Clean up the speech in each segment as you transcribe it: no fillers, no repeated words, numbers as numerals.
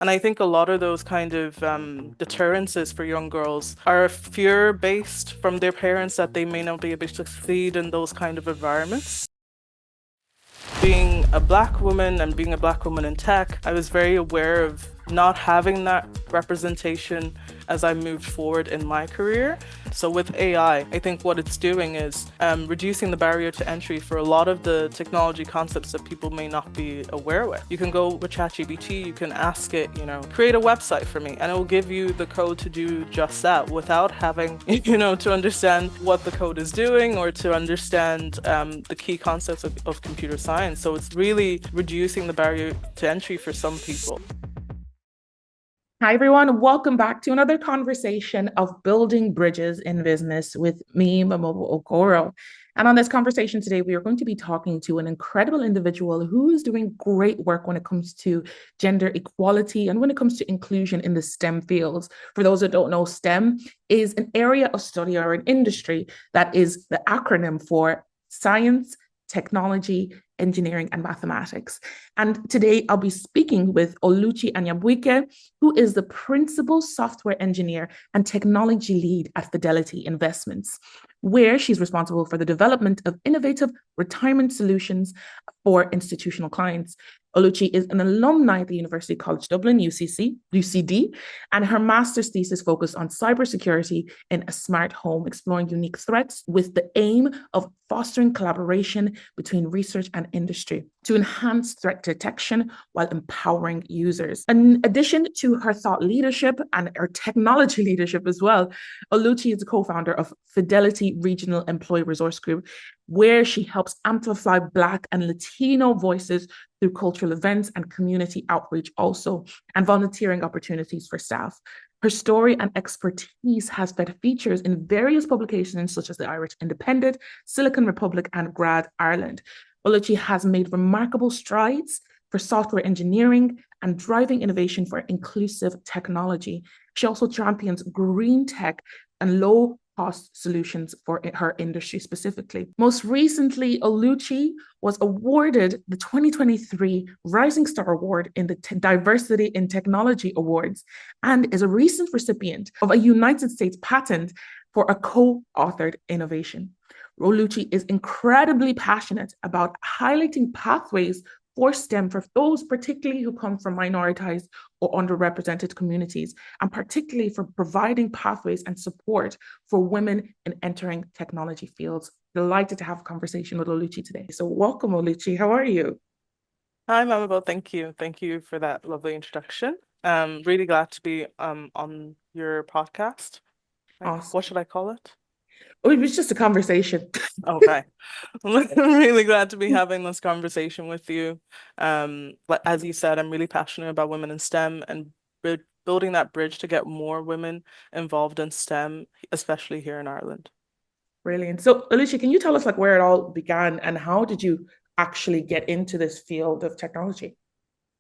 And I think a lot of those kind of deterrences for young girls are fear-based from their parents that they may not be able to succeed in those kind of environments. Being a black woman and being a black woman in tech, I was very aware of not having that representation as I moved forward in my career. So with AI, I think what it's doing is reducing the barrier to entry for a lot of the technology concepts that people may not be aware with. You can go with ChatGPT, you can ask it, create a website for me, and it will give you the code to do just that without having, to understand what the code is doing or to understand the key concepts of computer science. So it's really reducing the barrier to entry for some people. Hi, everyone. Welcome back to another conversation of building bridges in business with me, Mamobo Ogoro. And on this conversation today, we are going to be talking to an incredible individual who is doing great work when it comes to gender equality and when it comes to inclusion in the STEM fields. For those that don't know, STEM is an area of study or an industry that is the acronym for science, technology, engineering, and mathematics. And today I'll be speaking with Oluchi Anyabuike, who is the principal software engineer and technology lead at Fidelity Investments, where she's responsible for the development of innovative retirement solutions for institutional clients. Oluchi is an alumni at the University College Dublin, UCD, and her master's thesis focused on cybersecurity in a smart home, exploring unique threats with the aim of fostering collaboration between research and industry to enhance threat detection while empowering users. In addition to her thought leadership and her technology leadership as well, Oluchi is the co-founder of Fidelity Regional Employee Resource Group, where she helps amplify Black and Latino voices through cultural events and community outreach also, and volunteering opportunities for staff. Her story and expertise has fed features in various publications such as the Irish Independent, Silicon Republic, and Grad Ireland. Oluchi has made remarkable strides for software engineering and driving innovation for inclusive technology. She also champions green tech and low cost solutions for her industry specifically. Most recently, Oluchi was awarded the 2023 Rising Star Award in the Diversity in Technology Awards and is a recent recipient of a United States patent for a co-authored innovation. Oluchi is incredibly passionate about highlighting pathways for STEM for those particularly who come from minoritized or underrepresented communities, and particularly for providing pathways and support for women in entering technology fields. Delighted to have a conversation with Oluchi today. So welcome, Oluchi. How are you? Hi, Mamobo. Thank you. Thank you for that lovely introduction. Really glad to be on your podcast. Like, what Awesome. should I call it? Oh, it was just a conversation. Okay. I'm really glad to be having this conversation with you. Like as you said, I'm really passionate about women in STEM and building that bridge to get more women involved in STEM, especially here in Ireland. Brilliant. So, Alicia, can you tell us like where it all began and how did you actually get into this field of technology?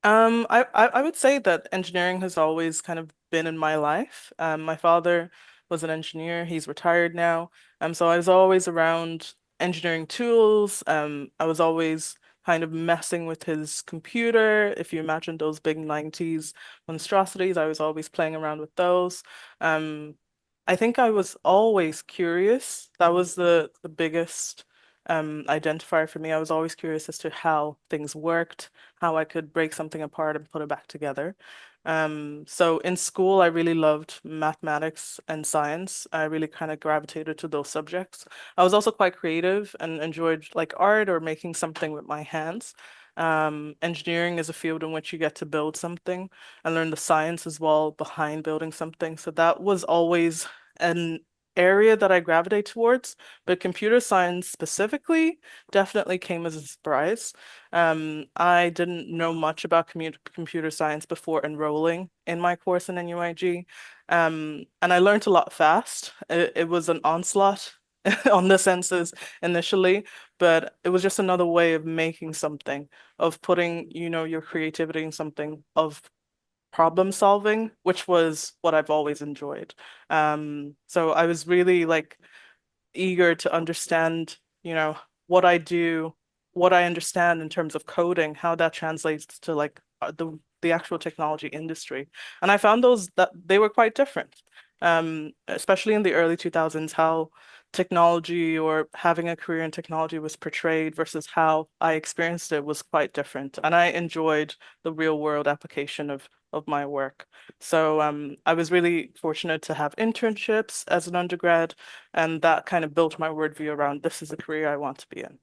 I would say that engineering has always kind of been in my life. My father was an engineer. He's retired now. So I was always around engineering tools. I was always kind of messing with his computer. If you imagine those big 90s monstrosities, I was always playing around with those. Um, I think I was always curious. That was the biggest identifier for me. I was always curious as to how things worked, how I could break something apart and put it back together. So in school, I really loved mathematics and science. I really kind of gravitated to those subjects. I was also quite creative and enjoyed like art or making something with my hands. Engineering is a field in which you get to build something and learn the science as well behind building something. So that was always an area that I gravitate towards, but computer science specifically definitely came as a surprise. I didn't know much about computer science before enrolling in my course in NUIG, and I learned a lot fast. It was an onslaught on the senses initially, but it was just another way of making something, of putting, your creativity in something, of problem solving, which was what I've always enjoyed. So I was really like eager to understand, what I do, what I understand in terms of coding, how that translates to like the actual technology industry. And I found those that they were quite different. Especially in the early 2000s, how technology or having a career in technology was portrayed versus how I experienced it was quite different. And I enjoyed the real world application of my work. So I was really fortunate to have internships as an undergrad, and that kind of built my worldview around this is a career I want to be in.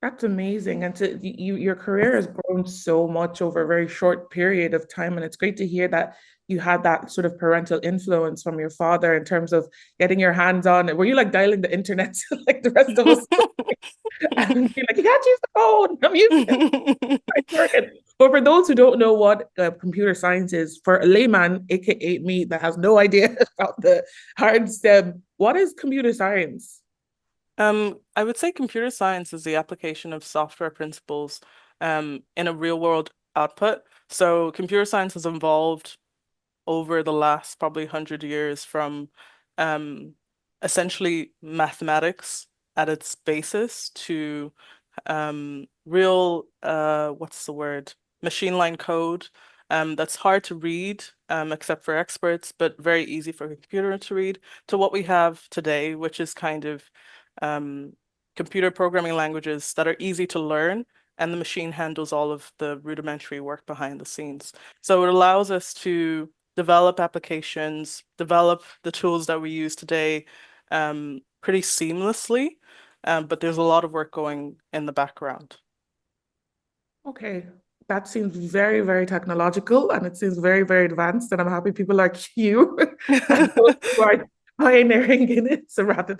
That's amazing. And your career has grown so much over a very short period of time. And it's great to hear that you had that sort of parental influence from your father in terms of getting your hands on it. Were you like dialing the internet like the rest of us? And be like, you can't use the phone. I'm using it. It's working. But for those who don't know what computer science is, for a layman, aka me, that has no idea about the hard STEM, what is computer science? I would say computer science is the application of software principles in a real world output. So computer science has evolved over the last probably 100 years from um, essentially mathematics at its basis to real what's the word? Machine line code that's hard to read except for experts, but very easy for a computer to read, to what we have today, which is kind of um, computer programming languages that are easy to learn, and the machine handles all of the rudimentary work behind the scenes. So it allows us to develop applications, develop the tools that we use today pretty seamlessly, but there's a lot of work going in the background. Okay, that seems very, very technological and it seems very, very advanced. And I'm happy people like you and those who are pioneering in it, so rather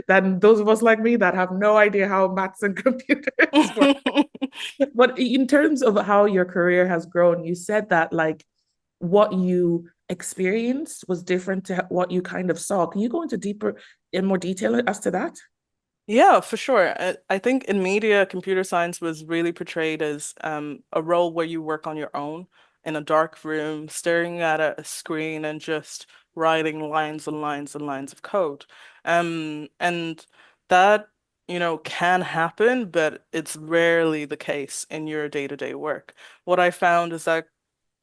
than those of us like me that have no idea how maths and computers work. But in terms of how your career has grown, you said that like what you experienced was different to what you kind of saw. Can you go into deeper in more detail as to that? Yeah, for sure. I think in media, computer science was really portrayed as a role where you work on your own in a dark room, staring at a screen and just writing lines and lines and lines of code. And that, can happen, but it's rarely the case in your day-to-day work. What I found is that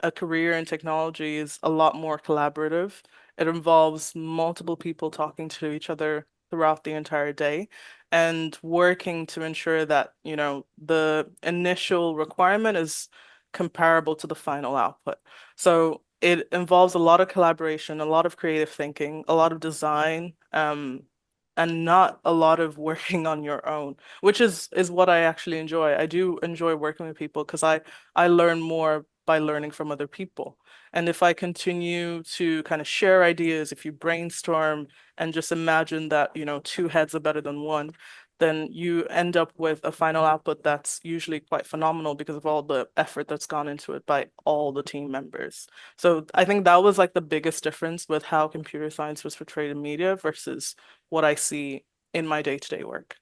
a career in technology is a lot more collaborative. It involves multiple people talking to each other throughout the entire day and working to ensure that, the initial requirement is comparable to the final output. So it involves a lot of collaboration, a lot of creative thinking, a lot of design, and not a lot of working on your own, which is what I actually enjoy. I do enjoy working with people because I learn more by learning from other people. And if I continue to kind of share ideas, if you brainstorm and just imagine that, two heads are better than one, then you end up with a final output that's usually quite phenomenal because of all the effort that's gone into it by all the team members. So I think that was like the biggest difference with how computer science was portrayed in media versus what I see in my day-to-day work.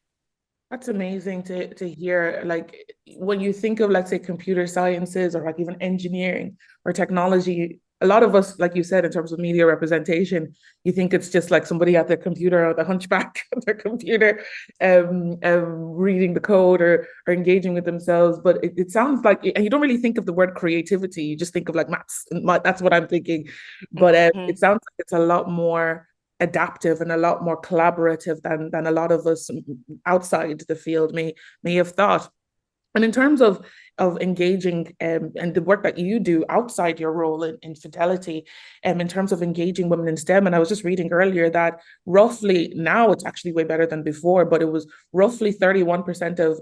That's amazing to hear. Like when you think of, let's say, computer sciences or like even engineering or technology, a lot of us, like you said, in terms of media representation, you think it's just like somebody at their computer or the hunchback at their computer, reading the code or engaging with themselves. But it sounds like, and you don't really think of the word creativity. You just think of like maths. And that's what I'm thinking. But it Mhm. sounds like it's a lot more adaptive and a lot more collaborative than a lot of us outside the field may have thought. And in terms of engaging and the work that you do outside your role in Fidelity, in terms of engaging women in STEM, and I was just reading earlier that roughly now it's actually way better than before, but it was roughly 31% of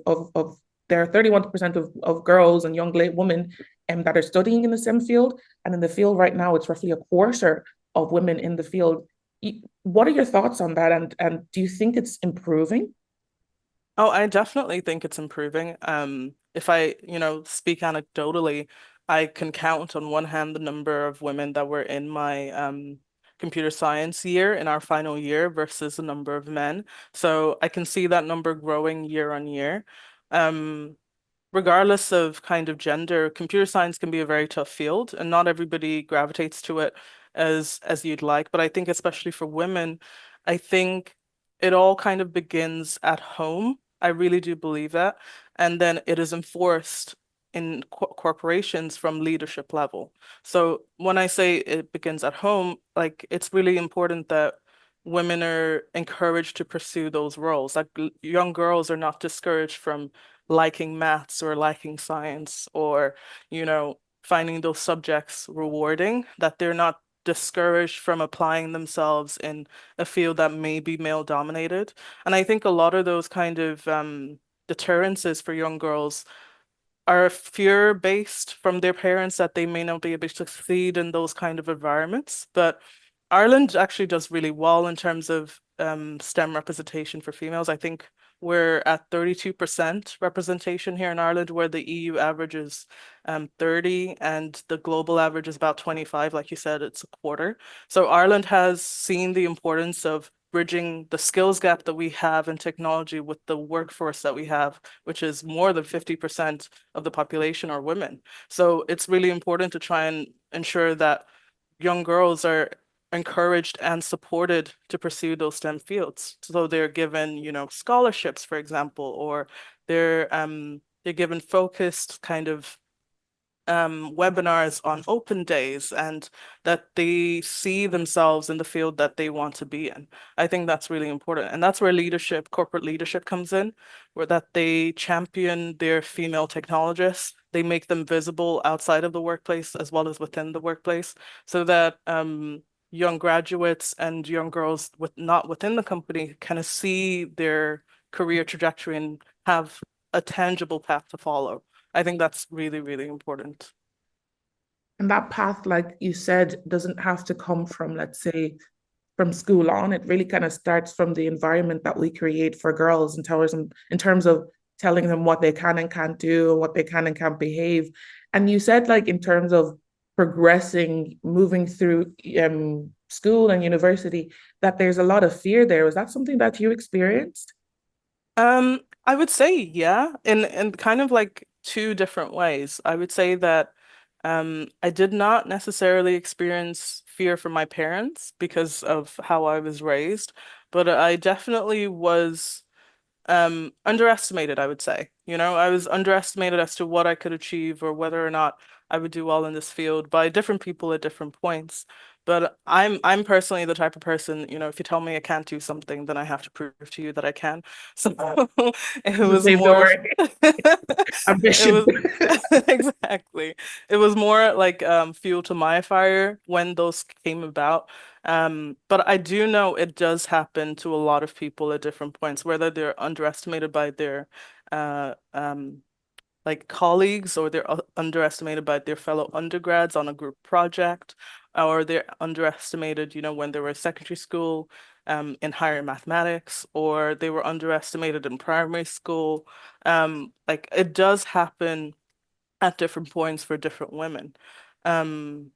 there are 31% of girls and young women that are studying in the STEM field. And in the field right now, it's roughly a quarter of women in the field. What are your thoughts on that? And do you think it's improving? Oh, I definitely think it's improving. If I, speak anecdotally, I can count on one hand the number of women that were in my computer science year in our final year versus the number of men. So I can see that number growing year on year. Um, Regardless of kind of gender, computer science can be a very tough field, and not everybody gravitates to it as you'd like. But I think especially for women, I think it all kind of begins at home. I really do believe that. And then it is enforced in corporations from leadership level. So when I say it begins at home, like it's really important that women are encouraged to pursue those roles. Like young girls are not discouraged from liking maths or liking science or, finding those subjects rewarding, that they're not discouraged from applying themselves in a field that may be male dominated. And I think a lot of those kind of deterrences for young girls are fear-based from their parents that they may not be able to succeed in those kind of environments. But Ireland actually does really well in terms of STEM representation for females. I think we're at 32% representation here in Ireland, where the EU average is 30 and the global average is about 25. Like you said, it's a quarter. So Ireland has seen the importance of bridging the skills gap that we have in technology with the workforce that we have, which is more than 50% of the population are women. So it's really important to try and ensure that young girls are encouraged and supported to pursue those STEM fields. So they're given, scholarships, for example, or they're given focused kind of webinars on open days and that they see themselves in the field that they want to be in. I think that's really important. And that's where leadership, corporate leadership comes in, where that they champion their female technologists. They make them visible outside of the workplace as well as within the workplace so that young graduates and young girls not within the company kind of see their career trajectory and have a tangible path to follow. I think that's really, really important. And that path, like you said, doesn't have to come from, let's say, from school on. It really kind of starts from the environment that we create for girls in terms of telling them what they can and can't do, what they can and can't behave. And you said, like, in terms of progressing, moving through school and university, that there's a lot of fear there. Was that something that you experienced? I would say yeah, in kind of like two different ways. I would say that I did not necessarily experience fear from my parents because of how I was raised, but I definitely was underestimated, I would say. I was underestimated as to what I could achieve or whether or not I would do well in this field by different people at different points. But I'm personally the type of person, if you tell me I can't do something, then I have to prove to you that I can. So it The was same the more of word it ambition. was exactly. It was more like fuel to my fire when those came about. But I do know it does happen to a lot of people at different points, whether they're underestimated by their uh like colleagues or they're underestimated by their fellow undergrads on a group project, or they're underestimated, when they were in secondary school, in higher mathematics, or they were underestimated in primary school. Like it does happen at different points for different women. Um,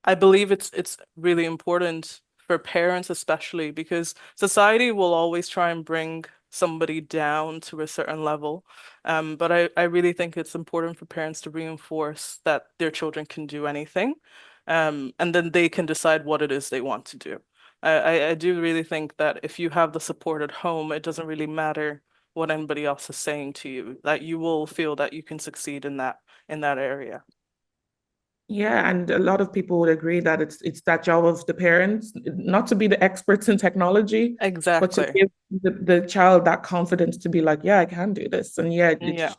I believe it's really important for parents especially because society will always try and bring somebody down to a certain level. But I really think it's important for parents to reinforce that their children can do anything. And then they can decide what it is they want to do. I do really think that if you have the support at home, it doesn't really matter what anybody else is saying to you, that you will feel that you can succeed in that area. Yeah, and a lot of people would agree that it's that job of the parents, not to be the experts in technology, but to Exactly. give the child that confidence to be like, yeah, I can do this. And yeah, Yeah.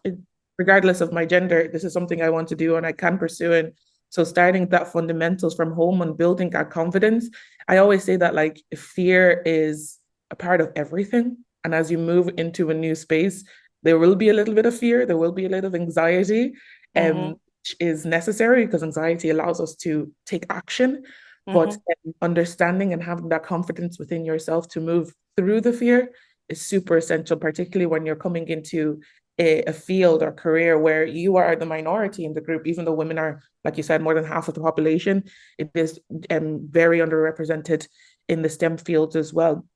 regardless of my gender, this is something I want to do and I can pursue it. So starting that fundamentals from home and building that confidence, I always say that like fear is a part of everything. And as you move into a new space, there will be a little bit of fear, there will be a little of anxiety. Mm-hmm. Is necessary because anxiety allows us to take action. But Mm-hmm. understanding and having that confidence within yourself to move through the fear is super essential, particularly when you're coming into a field or career where you are the minority in the group, even though women are, like you said, more than half of the population, it is very underrepresented in the STEM fields as well.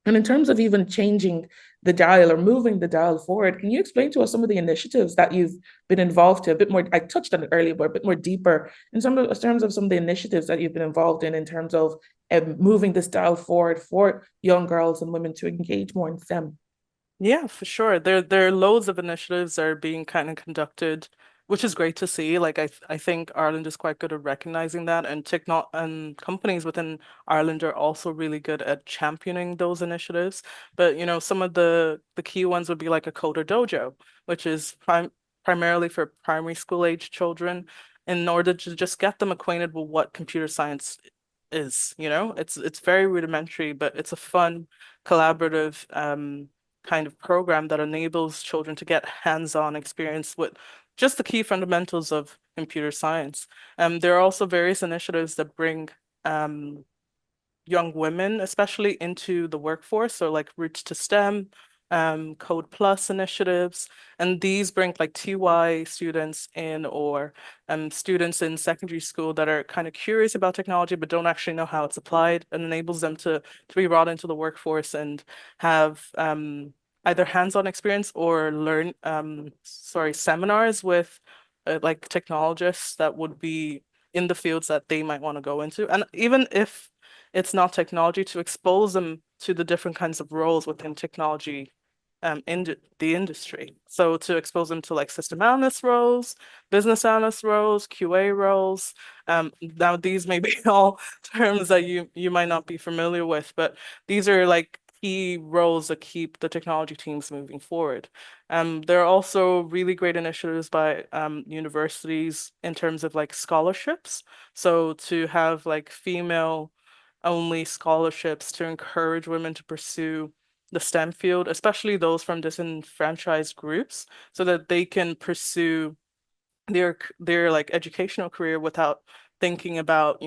And in terms of even changing the dial or moving the dial forward, can you explain to us some of the initiatives that you've been involved to a bit more? I touched on it earlier, but a bit more deeper in terms of some of the initiatives that you've been involved in terms of moving this dial forward for young girls and women to engage more in STEM. Yeah, for sure. There are loads of initiatives that are being kind of conducted which is great to see. Like I think Ireland is quite good at recognizing that, and techno and companies within Ireland are also really good at championing those initiatives. But some of the key ones would be like a CoderDojo, which is primarily for primary school age children, in order to just get them acquainted with what computer science is. It's very rudimentary, but it's a fun, collaborative kind of program that enables children to get hands-on experience with just the key fundamentals of computer science. There are also various initiatives that bring um, young women, especially into the workforce, so like Roots to STEM, Code Plus initiatives, and these bring like TY students in, or students in secondary school that are kind of curious about technology but don't actually know how it's applied, and enables them to be brought into the workforce and have either hands-on experience or learn seminars with like technologists that would be in the fields that they might want to go into. And even if it's not technology, to expose them to the different kinds of roles within technology in the industry. So to expose them to like system analyst roles, business analyst roles, QA roles. Now these may be all terms that you might not be familiar with, but these are like key roles that keep the technology teams moving forward. There are also really great initiatives by universities in terms of like scholarships. So to have like female only scholarships to encourage women to pursue the STEM field, especially those from disenfranchised groups, so that they can pursue their like educational career without thinking about,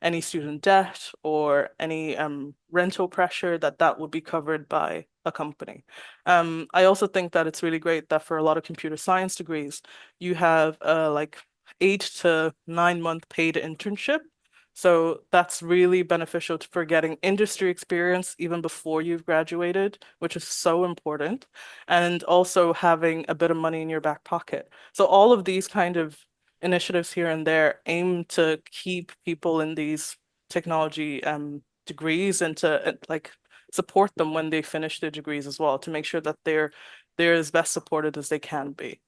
any student debt or any rental pressure, that would be covered by a company. I also think that it's really great that for a lot of computer science degrees, you have like 8 to 9 month paid internship. So that's really beneficial for getting industry experience even before you've graduated, which is so important, and also having a bit of money in your back pocket. So all of these kind of initiatives here and there aim to keep people in these technology degrees, and to like support them when they finish their degrees as well, to make sure that they're as best supported as they can be.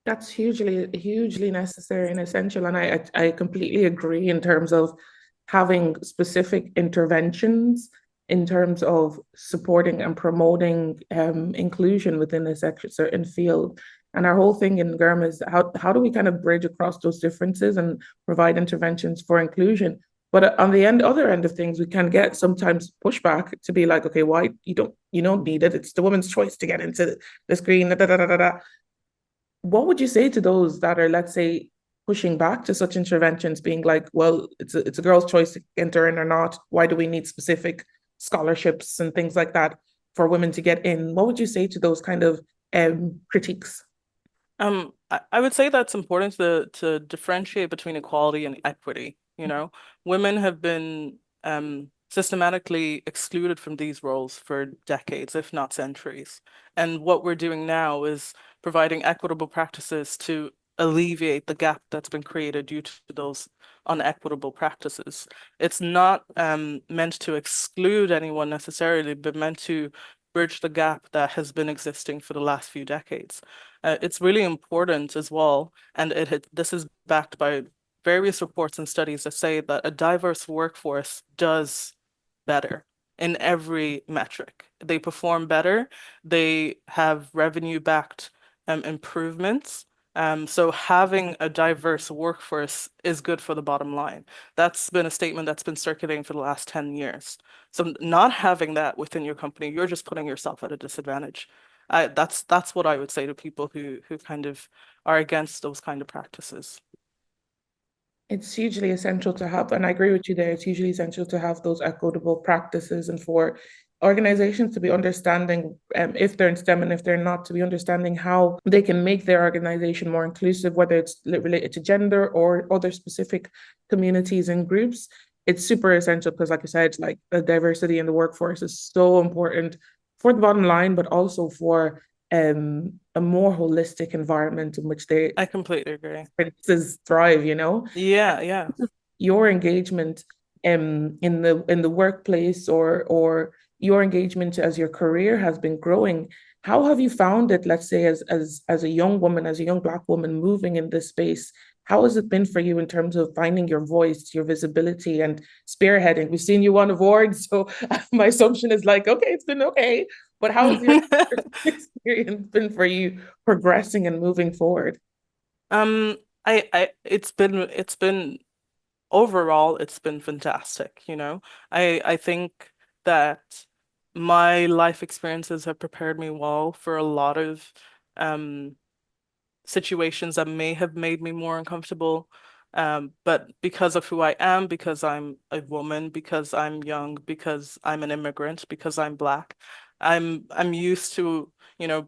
That's hugely necessary and essential. And I completely agree in terms of having specific interventions in terms of supporting and promoting inclusion within a certain field. And our whole thing in GERM is how do we kind of bridge across those differences and provide interventions for inclusion? But on the other end of things, we can get sometimes pushback to be like, okay, why you don't need it? It's the woman's choice to get into the screen. Da, da, da, da, da. What would you say to those that are, let's say, pushing back to such interventions, being like, well, it's a girl's choice to enter in or not. Why do we need specific scholarships and things like that for women to get in? What would you say to those kind of critiques? I would say that's important to differentiate between equality and equity. Women have been systematically excluded from these roles for decades, if not centuries. And what we're doing now is providing equitable practices to alleviate the gap that's been created due to those unequitable practices. It's not meant to exclude anyone necessarily, but meant to bridge the gap that has been existing for the last few decades. It's really important as well, and this is backed by various reports and studies that say that a diverse workforce does better in every metric. They perform better, they have revenue-backed improvements. So having a diverse workforce is good for the bottom line. That's been a statement that's been circulating for the last 10 years. So not having that within your company, you're just putting yourself at a disadvantage. That's what I would say to people who kind of are against those kind of practices. It's hugely essential to have, and I agree with you there, it's hugely essential to have those equitable practices and for organizations to be understanding if they're in STEM and if they're not, to be understanding how they can make their organization more inclusive, whether it's related to gender or other specific communities and groups. It's super essential because, like I said, like the diversity in the workforce is so important for the bottom line, but also for a more holistic environment in which they I completely agree. apprentices thrive, you know? Yeah, yeah. Your engagement in the workplace or your engagement as your career has been growing. How have you found it, let's say, as a young woman, as a young Black woman moving in this space? How has it been for you in terms of finding your voice, your visibility, and spearheading? We've seen you on awards, so my assumption is like, okay, it's been okay. But how has your experience been for you progressing and moving forward? Um, it's been overall, it's been fantastic, you know. I think that my life experiences have prepared me well for a lot of um situations that may have made me more uncomfortable. But because of who I am, because I'm a woman, because I'm young, because I'm an immigrant, because I'm Black, I'm used to,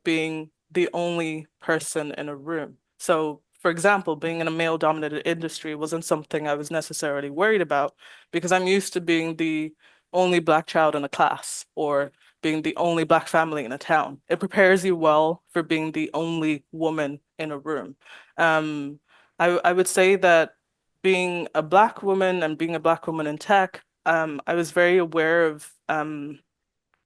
being the only person in a room. So, for example, being in a male-dominated industry wasn't something I was necessarily worried about because I'm used to being the only Black child in a class or being the only Black family in a town. It prepares you well for being the only woman in a room. Um, I would say that being a Black woman and being a Black woman in tech, I was very aware of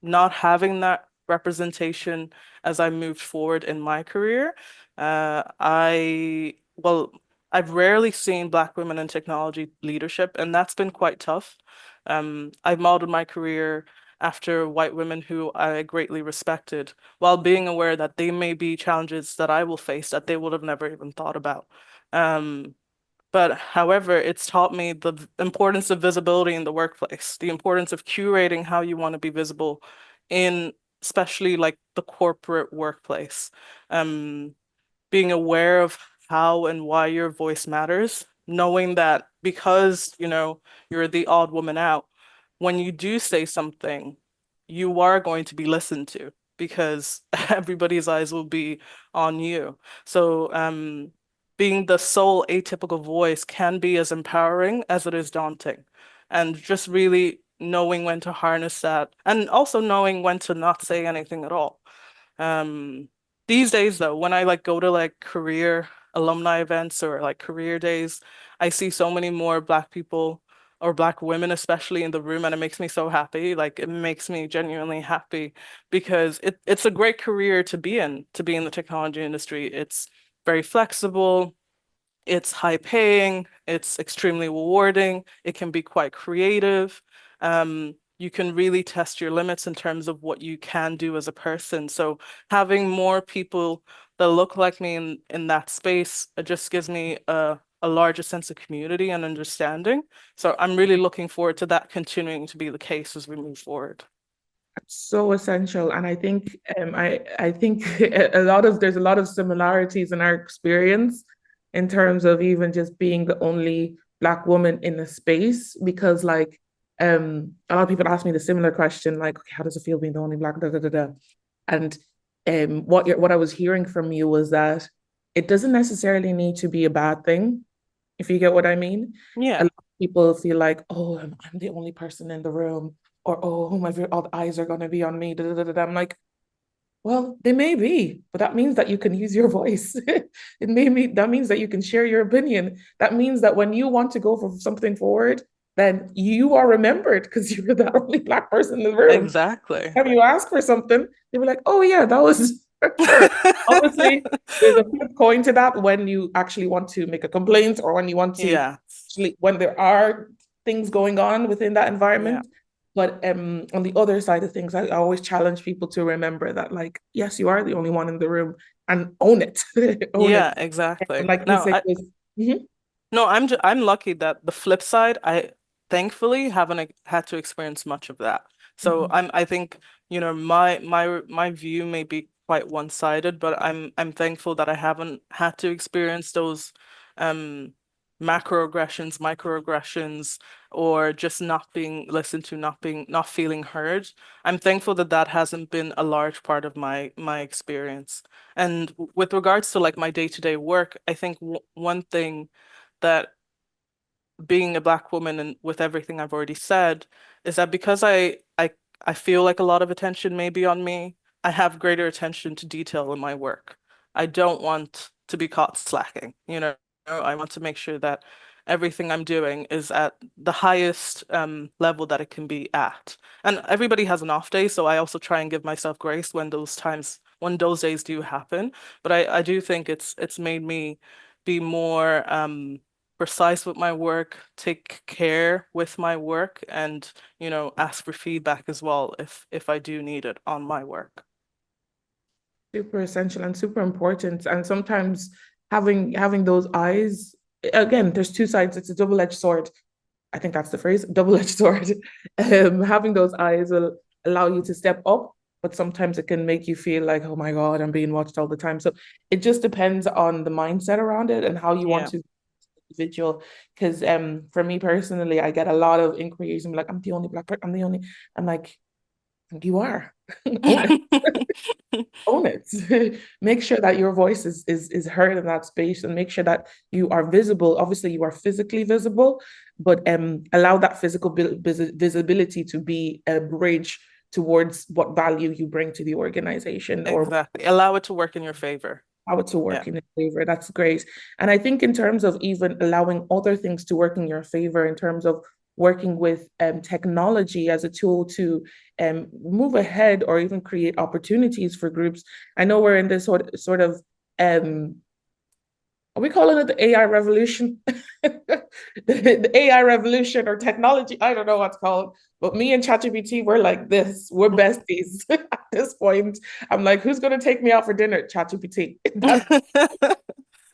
not having that representation as I moved forward in my career. Well, I've rarely seen Black women in technology leadership, and that's been quite tough. I've modeled my career after white women who I greatly respected, while being aware that they may be challenges that I will face that they would have never even thought about. Um, but however, it's taught me the importance of visibility in the workplace, the importance of curating how you want to be visible in especially like the corporate workplace. Um, Being aware of how and why your voice matters, knowing that because, you're the odd woman out, when you do say something, you are going to be listened to because everybody's eyes will be on you. So, being the sole atypical voice can be as empowering as it is daunting. And just really knowing when to harness that and also knowing when to not say anything at all. Um, these days though, when I like go to like career alumni events or like career days, I see so many more Black people or Black women especially in the room, and it makes me so happy. Like it makes me genuinely happy because it's a great career to be in the technology industry. It's very flexible. It's high paying, it's extremely rewarding, it can be quite creative. You can really test your limits in terms of what you can do as a person. So having more people that look like me in that space, it just gives me a larger sense of community and understanding. So I'm really looking forward to that continuing to be the case as we move forward. So essential. And I think I think a lot of there's a lot of similarities in our experience in terms of even just being the only Black woman in the space. Because like a lot of people ask me the similar question, like, okay, how does it feel being the only Black da, da, da, da. And what I was hearing from you was that it doesn't necessarily need to be a bad thing, if you get what I mean. A Yeah, lot of people feel like, oh, I'm the only person in the room, or oh, all the eyes are going to be on me. Da, da, da, da. I'm like, well, they may be, but that means that you can use your voice. That means that you can share your opinion. That means that when you want to go for something forward, then you are remembered because you're the only Black person in the room. exactly. Have you asked for something, they were like, oh yeah, that was her. Obviously, there's a flip coin to that when you actually want to make a complaint or when you want to Yeah, actually, when there are things going on within that yeah, environment. But on the other side of things, I always challenge people to remember that, like, yes, you are the only one in the room and own it. Own it. yeah, And exactly. like you No, said, was, mhm, no, I'm lucky that the flip side, I thankfully haven't had to experience much of that. So mhm. I think, my view may be quite one-sided, but I'm thankful that I haven't had to experience those um macroaggressions, microaggressions, or just not being listened to, not feeling heard. I'm thankful that that hasn't been a large part of my experience. And with regards to like my day-to-day work, I think w one thing that being a Black woman and with everything I've already said is that because I feel like a lot of attention may be on me, I have greater attention to detail in my work. I don't want to be caught slacking, you know. I want to make sure that everything I'm doing is at the highest level that it can be at. And everybody has an off day, so I also try and give myself grace when those times when those days do happen. But I do think it's made me be more precise with my work, take care with my work, and ask for feedback as well if I do need it on my work. Super essential and super important. And sometimes having those eyes, again, there's two sides. It's a double-edged sword. I think that's the phrase, double-edged sword. Having those eyes will allow you to step up, but sometimes it can make you feel like, oh my God, I'm being watched all the time. So it just depends on the mindset around it and how you want Yeah. to individual. Because for me personally, I get a lot of inquiries. I'm like, I'm the only black person. I'm the only. I'm like, you are. Own it. Own it. Make sure that your voice is heard in that space, and make sure that you are visible. Obviously, you are physically visible, but allow that physical visibility to be a bridge towards what value you bring to the organization or Exactly. Allow it to work in your favor. how to Yeah. work in your favor. That's great. And I think in terms of even allowing other things to work in your favor, in terms of working with technology as a tool to move ahead or even create opportunities for groups. I know we're in this sort of are we calling it the AI revolution? The AI revolution or technology? I don't know what's called. But me and ChatGPT, we're like this. We're besties at this point. I'm like, who's going to take me out for dinner? ChatGPT. That's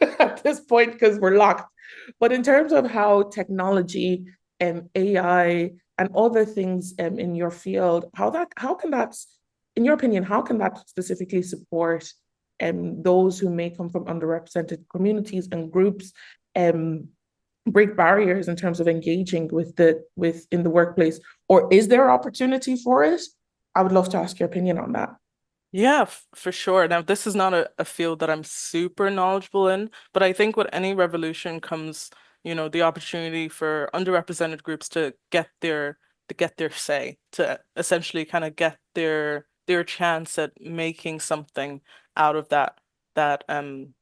at this point because we're locked. But in terms of how technology and AI and other things in your field, how can that, in your opinion, how can that specifically support those who may come from underrepresented communities and groups um, break barriers in terms of engaging within the workplace? Or is there opportunity for it? I would love to ask your opinion on that. Yeah, for sure. Now, this is not a field that I'm super knowledgeable in, but I think with any revolution comes, the opportunity for underrepresented groups to get their say, to essentially kind of get their chance at making something out of that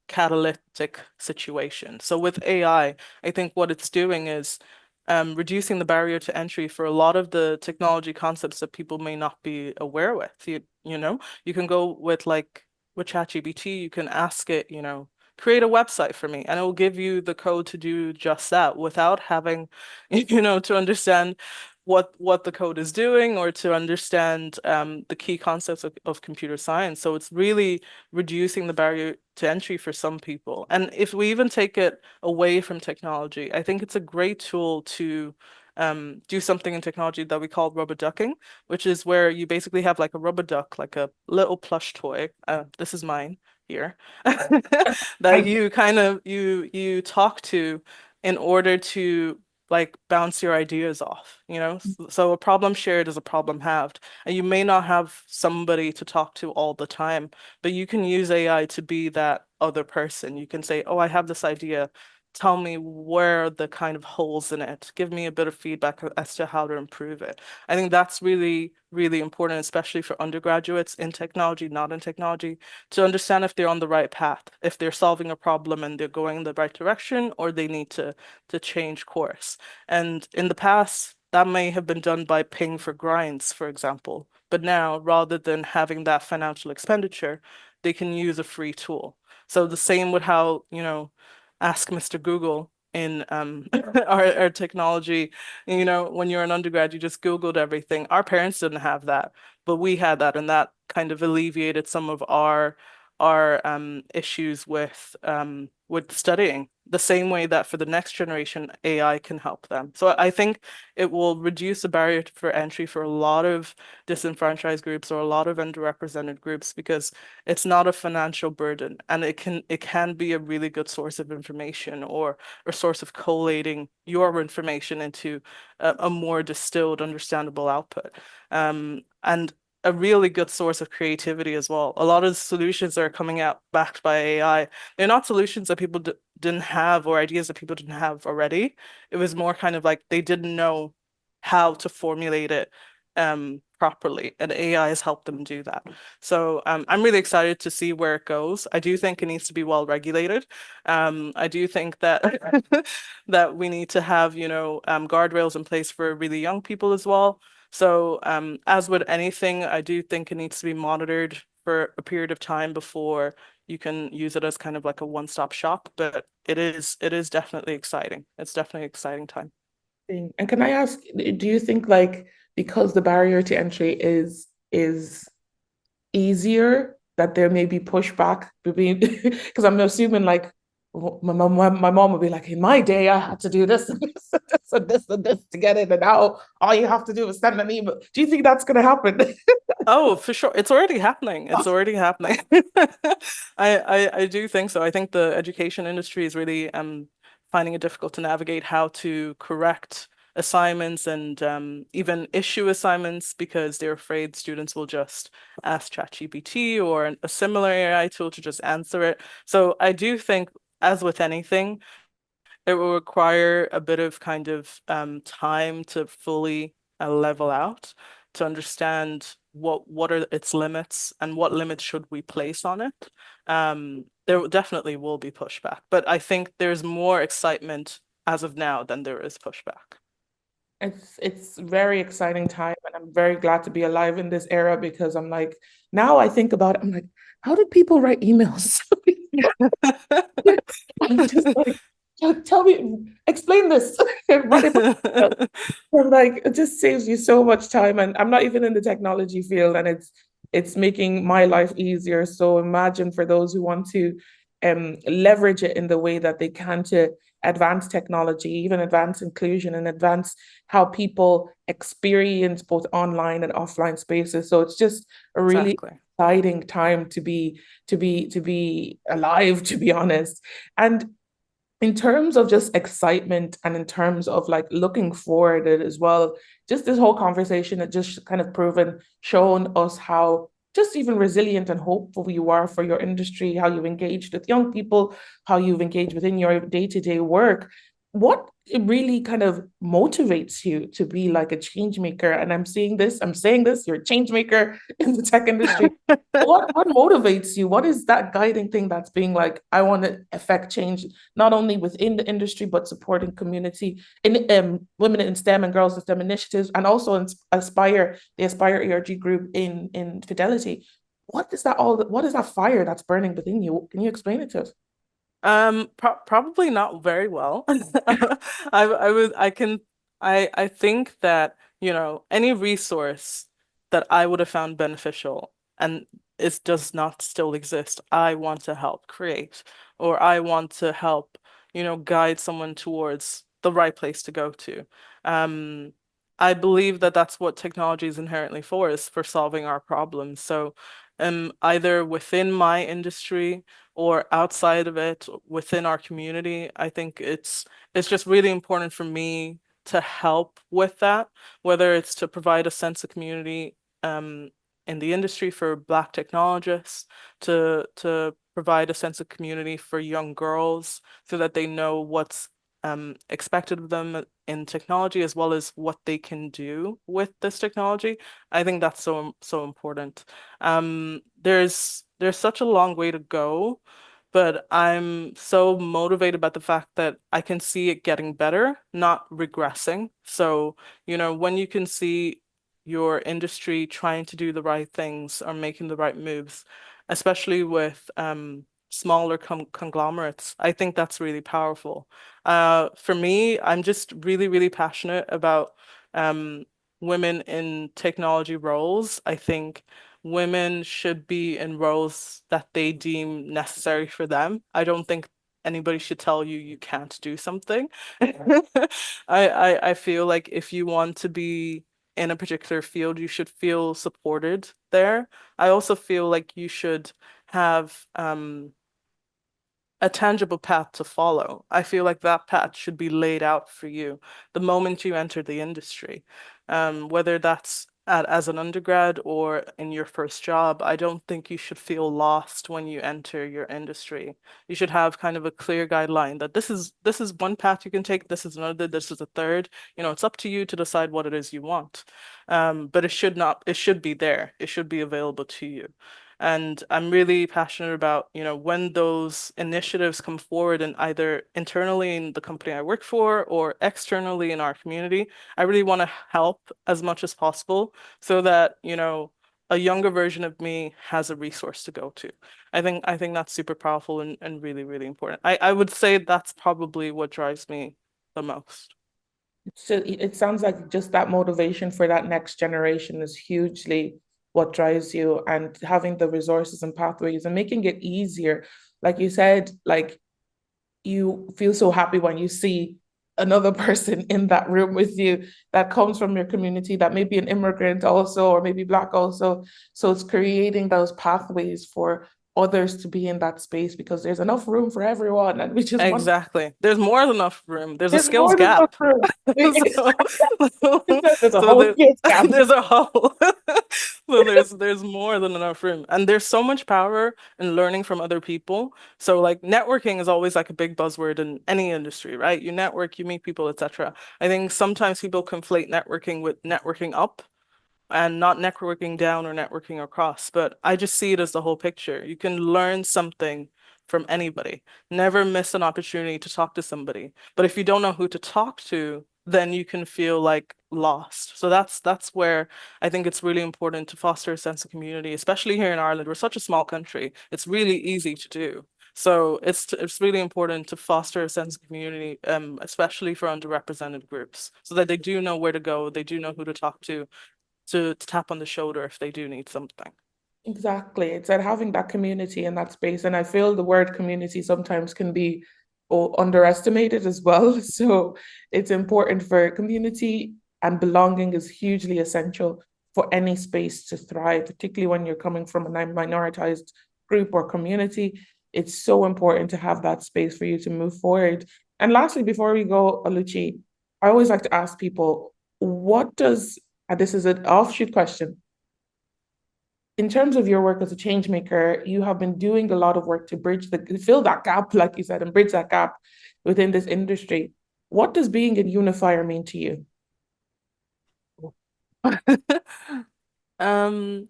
catalytic situation. So with I think what it's doing is reducing the barrier to entry for a lot of the technology concepts that people may not be aware with. You know, you can go with ChatGPT, you can ask it, create a website for me, and it will give you the code to do just that without having, to understand what the code is doing or to understand the key concepts of computer science. So it's really reducing the barrier to entry for some people. And if we even take it away from technology, I think it's a great tool to do something in technology that we call rubber ducking, which is where you basically have like a rubber duck, like a little plush toy. This is mine here, that I you kind of you talk to in order to like bounce your ideas off, So a problem shared is a problem halved. And you may not have somebody to talk to all the time, but you can use AI to be that other person. You can say, "Oh, I have this idea. Tell me where are the kind of holes in it. Give me a bit of feedback as to how to improve it." I think that's really, really important, especially for undergraduates in technology, not in technology, to understand if they're on the right path, if they're solving a problem and they're going in the right direction, or they need to change course. And in the past, that may have been done by paying for grinds, for example. But now, rather than having that financial expenditure, they can use a free tool. So the same with how, ask Mr. Google in our technology. When you're an undergrad, you just Googled everything. Our parents didn't have that, but we had that, and that kind of alleviated some of our issues with studying. The same way that for the next generation, AI can help them. So I think it will reduce the barrier for entry for a lot of disenfranchised groups or a lot of underrepresented groups because it's not a financial burden, and it can be a really good source of information or a source of collating your information into a more distilled, understandable output. And a really good source of creativity as well. A lot of solutions that are coming out backed by AI, they're not solutions that people d didn't have or ideas that people didn't have already. It was more kind of like they didn't know how to formulate it properly, and AI has helped them do that. So I'm really excited to see where it goes. I do think it needs to be well regulated. I do think that that we need to have, guardrails in place for really young people as well. So as with anything, I do think it needs to be monitored for a period of time before you can use it as kind of like a one-stop shop. But it is definitely exciting. It's definitely an exciting time. thing. And can I ask, do you think like because the barrier to entry is easier that there may be pushback between because I'm assuming like my mom would be like, in my day, I had to do this and this and this and this and this to get it. And now all you have to do is send an email. Do you think that's gonna happen? Oh, for sure. It's already happening. It's already happening. I do think so. I think the education industry is really finding it difficult to navigate how to correct assignments and even issue assignments because they're afraid students will just ask ChatGPT or a similar AI tool to just answer it. So I do think, as with anything, it will require a bit of kind of time to fully level out to understand what are its limits and what limits should we place on it. Definitely will be pushback, but I think there's more excitement as of now than there is pushback. It's very exciting time, and I'm very glad to be alive in this era because I'm like, now I think about it, I'm like, how did people write emails? I'm just like, tell me, explain this. Write it down. I'm like, it just saves you so much time. And I'm not even in the technology field, and it's making my life easier. So imagine for those who want to leverage it in the way that they can to advance technology, even advance inclusion and advance how people experience both online and offline spaces. So it's just a really Exactly. exciting time to be alive, to be honest. And in terms of just excitement and in terms of like looking forward as well, just this whole conversation had just kind of proven, shown us how just even resilient and hopeful you are for your industry, how you've engaged with young people, how you've engaged within your day-to-day work. What it really kind of motivates you to be like a change maker. And I'm saying this, you're a change maker in the tech industry. What motivates you? What is that guiding thing that's being like, I want to affect change not only within the industry but supporting community in women in STEM and girls in STEM initiatives, and also in Aspire, the Aspire ERG group in Fidelity. What is that all? What is that fire that's burning within you? Can you explain it to us? Probably not very well. I think that, any resource that I would have found beneficial and it does not still exist, I want to help create, or I want to help, guide someone towards the right place to go to. Um, I believe that that's what technology is inherently for, is for solving our problems. So, either within my industry or outside of it, within our community, I think it's just really important for me to help with that, whether it's to provide a sense of community in the industry for Black technologists, to provide a sense of community for young girls so that they know what's expected of them in technology as well as what they can do with this technology. I think that's so important. There's such a long way to go, but I'm so motivated by the fact that I can see it getting better, not regressing. So, when you can see your industry trying to do the right things or making the right moves, especially with smaller conglomerates, I think that's really powerful. For me, I'm just really, really passionate about um, women in technology roles. I think women should be in roles that they deem necessary for them. I don't think anybody should tell you you can't do something. I feel like if you want to be in a particular field, you should feel supported there. I also feel like you should have a tangible path to follow. I feel like that path should be laid out for you the moment you enter the industry. Whether that's as an undergrad or in your first job, I don't think you should feel lost when you enter your industry. You should have kind of a clear guideline that this is one path you can take, this is another, this is a third. It's up to you to decide what it is you want. But it should be there. It should be available to you. And I'm really passionate about, when those initiatives come forward and either internally in the company I work for or externally in our community, I really want to help as much as possible so that, a younger version of me has a resource to go to. I think that's super powerful and really, really important. I would say that's probably what drives me the most. So it sounds like just that motivation for that next generation is hugely what drives you, and having the resources and pathways and making it easier. Like you said, like you feel so happy when you see another person in that room with you that comes from your community, that may be an immigrant also, or maybe Black also. So it's creating those pathways for others to be in that space because there's enough room for everyone. And we just want, Exactly. There's more than enough room. There's a there's skills more than enough gap. room. So, There's a so whole there, skills gap. there's a hole. So there's more than enough room. And there's so much power in learning from other people. So like networking is always like a big buzzword in any industry, right? You network, you meet people, etc. I think sometimes people conflate networking with networking up and not networking down or networking across. But I just see it as the whole picture. You can learn something from anybody. Never miss an opportunity to talk to somebody. But if you don't know who to talk to, then you can feel like lost. So that's where I think it's really important to foster a sense of community, especially here in Ireland. We're such a small country. It's really easy to do. So it's really important to foster a sense of community, especially for underrepresented groups, so that they do know where to go, they do know who to talk to tap on the shoulder if they do need something. Exactly. It's that having that community in that space. And I feel the word community sometimes can be underestimated as well. So it's important for community, and belonging is hugely essential for any space to thrive, particularly when you're coming from a minoritized group or community. It's so important to have that space for you to move forward. And lastly, before we go, Oluchi, I always like to ask people, what does, and this is an offshoot question, in terms of your work as a change maker, you have been doing a lot of work to bridge fill that gap, like you said, and bridge that gap within this industry. What does being a unifier mean to you? Um,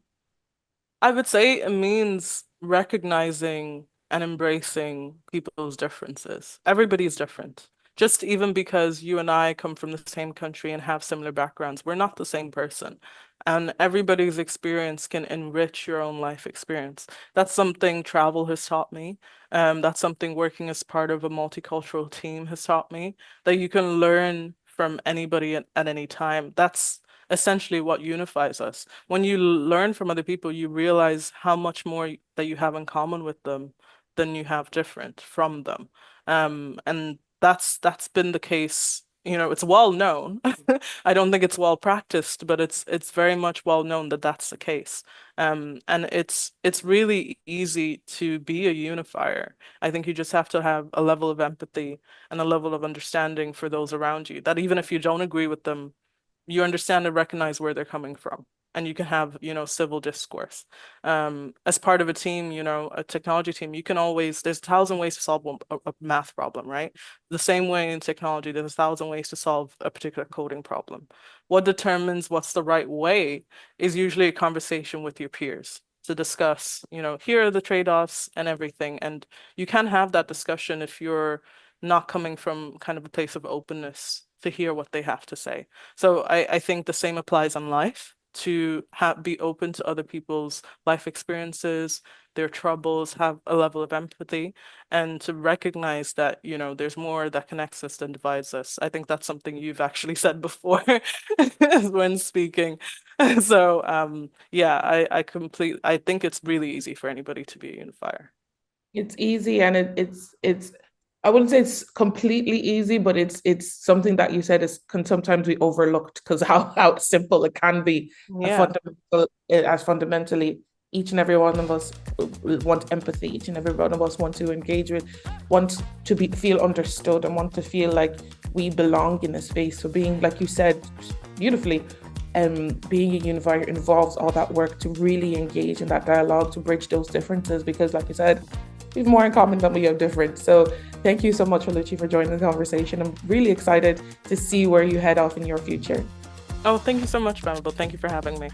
I would say it means recognizing and embracing people's differences. Everybody's different. Just even because you and I come from the same country and have similar backgrounds, we're not the same person. And everybody's experience can enrich your own life experience. That's something travel has taught me. That's something working as part of a multicultural team has taught me, that you can learn from anybody at any time. That's essentially what unifies us. When you learn from other people, you realize how much more that you have in common with them than you have different from them. And that's been the case. You know, it's well known. I don't think it's well practiced, but it's very much well known that that's the case. And it's really easy to be a unifier. I think you just have to have a level of empathy and a level of understanding for those around you, that even if you don't agree with them, you understand and recognize where they're coming from, and you can have, civil discourse. As part of a team, a technology team, you can always, there's 1,000 ways to solve a math problem, right? The same way in technology, there's 1,000 ways to solve a particular coding problem. What determines what's the right way is usually a conversation with your peers to discuss, here are the trade-offs and everything. And you can have that discussion if you're not coming from kind of a place of openness to hear what they have to say. So I think the same applies in life, to be open to other people's life experiences, their troubles, have a level of empathy, and to recognize that, there's more that connects us than divides us. I think that's something you've actually said before when speaking. So yeah, I think it's really easy for anybody to be a unifier. It's easy, and it's I wouldn't say it's completely easy, but it's something that you said is can sometimes be overlooked because how simple it can be. A Yeah. fundamental as fundamentally each and every one of us want empathy. Each and every one of us want to engage with, want to be feel understood, and want to feel like we belong in a space. So being, like you said beautifully, being a unifier involves all that work to really engage in that dialogue to bridge those differences, because like you said, we have more in common than we have different. So thank you so much, Oluchi, for joining the conversation. I'm really excited to see where you head off in your future. Oh, thank you so much, Mamobo. Thank you for having me.